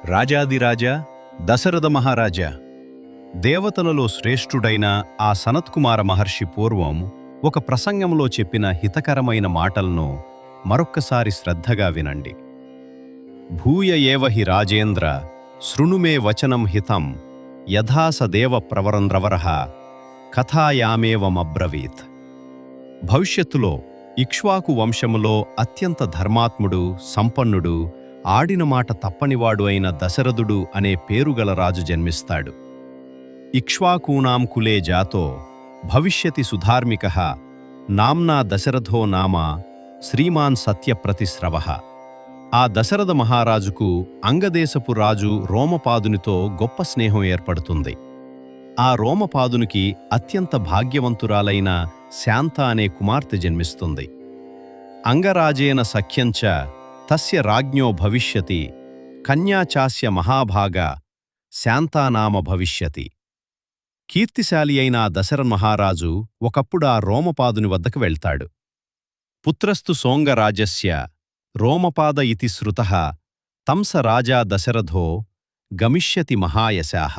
రాజాదిరాజా దశరథ మహారాజా దేవతలలో శ్రేష్ఠుడైన ఆ సనత్కుమార మహర్షి పూర్వం ఒక ప్రసంగంలో చెప్పిన హితకరమైన మాటలను మరొక్కసారి శ్రద్ధగా వినండి. భూయ ఏవ హి రాజేంద్ర శృణుమే వచనం హితం యథా స దేవ ప్రవరంద్రవరః కథాయామేవమబ్రవీత్. భవిష్యత్తులో ఇక్ష్వాకు వంశములో అత్యంత ధర్మాత్ముడు, సంపన్నుడు, ఆడిన మాట తప్పనివాడు అయిన దశరథుడు అనే పేరుగల రాజు జన్మిస్తాడు. ఇక్ష్వాకూణాం కులే జాతో భవిష్యతి సుధార్మికః నామ్నా దశరథో నామ శ్రీమాన్ సత్యప్రతిశ్రవః. ఆ దశరథ మహారాజుకు అంగదేశపు రాజు రోమపాదునితో గొప్ప స్నేహం ఏర్పడుతుంది. ఆ రోమపాదునికి అత్యంత భాగ్యవంతురాలైన శాంత అనే కుమార్తె జన్మిస్తుంది. అంగరాజేన సఖ్యంచ తస్య రాజ్ఞో భవిష్యతి కన్యా చాస్య మహాభాగా శాంతానామ భవిష్యతి. కీర్తిశాలి అయిన దశరథ మహారాజు ఒకప్పుడు ఆ రోమపాదుని వద్దకు వెళ్తాడు. పుత్రస్తు సోంగరాజస్య రోమపాద ఇతి శ్రుతః తంస రాజా దశరథో గమిష్యతి మహాయశాః.